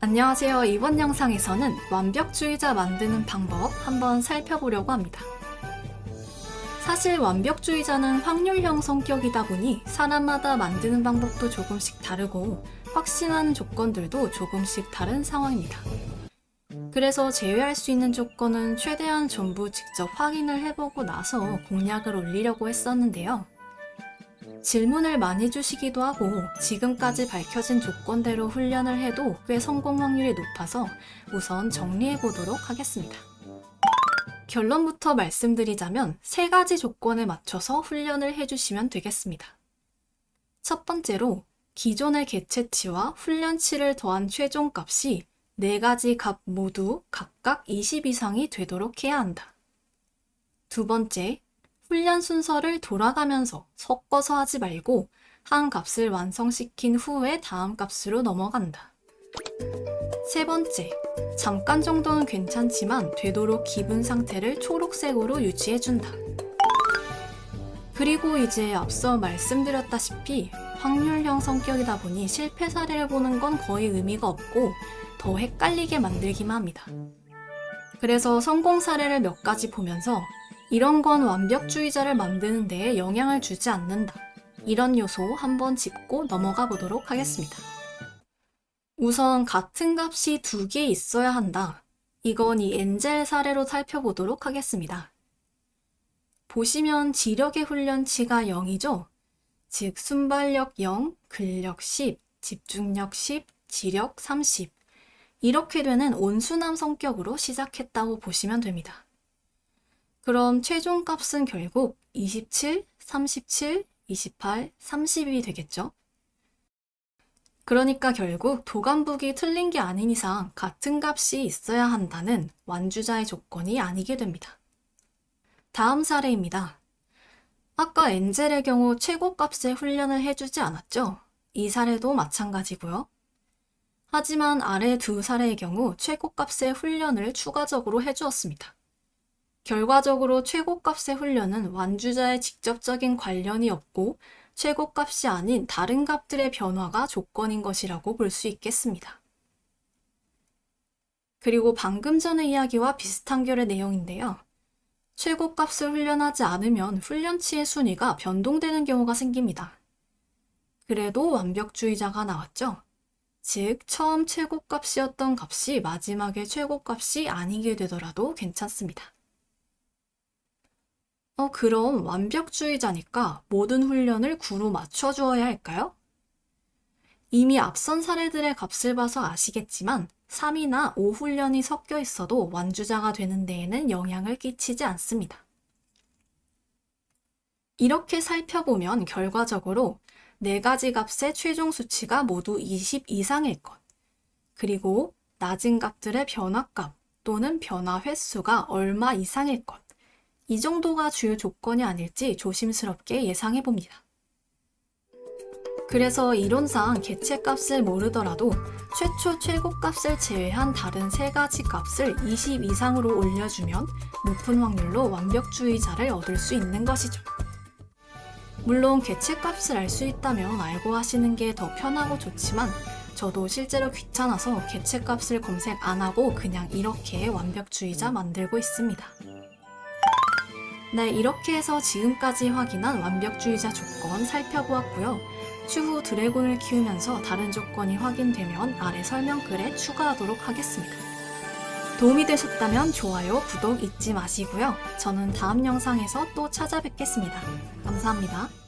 안녕하세요. 이번 영상에서는 완벽주의자 만드는 방법 한번 살펴보려고 합니다. 사실 완벽주의자는 확률형 성격이다 보니 사람마다 만드는 방법도 조금씩 다르고 확신하는 조건들도 조금씩 다른 상황입니다. 그래서 제외할 수 있는 조건은 최대한 전부 직접 확인을 해보고 나서 공략을 올리려고 했었는데요. 질문을 많이 주시기도 하고 지금까지 밝혀진 조건대로 훈련을 해도 꽤 성공 확률이 높아서 우선 정리해 보도록 하겠습니다. 결론부터 말씀드리자면 3가지 조건에 맞춰서 훈련을 해주시면 되겠습니다. 첫 번째로 기존의 개체치와 훈련치를 더한 최종값이 4가지 값 모두 각각 20 이상이 되도록 해야 한다. 두 번째, 훈련 순서를 돌아가면서 섞어서 하지 말고 한 값을 완성시킨 후에 다음 값으로 넘어간다. 세 번째, 잠깐 정도는 괜찮지만 되도록 기분 상태를 초록색으로 유지해준다. 그리고 이제 앞서 말씀드렸다시피 확률형 성격이다 보니 실패 사례를 보는 건 거의 의미가 없고 더 헷갈리게 만들기만 합니다. 그래서 성공 사례를 몇 가지 보면서 이런 건 완벽주의자를 만드는 데에 영향을 주지 않는다. 이런 요소 한번 짚고 넘어가 보도록 하겠습니다. 우선 같은 값이 2개 있어야 한다. 이건 이 엔젤 사례로 살펴보도록 하겠습니다. 보시면 지력의 훈련치가 0이죠? 즉 순발력 0, 근력 10, 집중력 10, 지력 30 이렇게 되는 온순함 성격으로 시작했다고 보시면 됩니다. 그럼 최종값은 결국 27, 37, 28, 30이 되겠죠? 그러니까 결국 도감북이 틀린 게 아닌 이상 같은 값이 있어야 한다는 완주자의 조건이 아니게 됩니다. 다음 사례입니다. 아까 엔젤의 경우 최고값의 훈련을 해주지 않았죠? 이 사례도 마찬가지고요. 하지만 아래 2 사례의 경우 최고값의 훈련을 추가적으로 해주었습니다. 결과적으로 최고값의 훈련은 완주자의 직접적인 관련이 없고 최고값이 아닌 다른 값들의 변화가 조건인 것이라고 볼 수 있겠습니다. 그리고 방금 전의 이야기와 비슷한 결의 내용인데요. 최고값을 훈련하지 않으면 훈련치의 순위가 변동되는 경우가 생깁니다. 그래도 완벽주의자가 나왔죠. 즉, 처음 최고값이었던 값이 마지막에 최고값이 아니게 되더라도 괜찮습니다. 그럼 완벽주의자니까 모든 훈련을 9로 맞춰주어야 할까요? 이미 앞선 사례들의 값을 봐서 아시겠지만 3이나 5 훈련이 섞여 있어도 완주자가 되는 데에는 영향을 끼치지 않습니다. 이렇게 살펴보면 결과적으로 4가지 값의 최종 수치가 모두 20 이상일 것, 그리고 낮은 값들의 변화값 또는 변화 횟수가 얼마 이상일 것, 이 정도가 주요 조건이 아닐지 조심스럽게 예상해 봅니다. 그래서 이론상 개체값을 모르더라도 최초 최고값을 제외한 다른 3가지 값을 20 이상으로 올려주면 높은 확률로 완벽주의자를 얻을 수 있는 것이죠. 물론 개체값을 알 수 있다면 알고 하시는 게 더 편하고 좋지만 저도 실제로 귀찮아서 개체값을 검색 안 하고 그냥 이렇게 완벽주의자 만들고 있습니다. 네, 이렇게 해서 지금까지 확인한 완벽주의자 조건 살펴보았고요. 추후 드래곤을 키우면서 다른 조건이 확인되면 아래 설명글에 추가하도록 하겠습니다. 도움이 되셨다면 좋아요, 구독 잊지 마시고요. 저는 다음 영상에서 또 찾아뵙겠습니다. 감사합니다.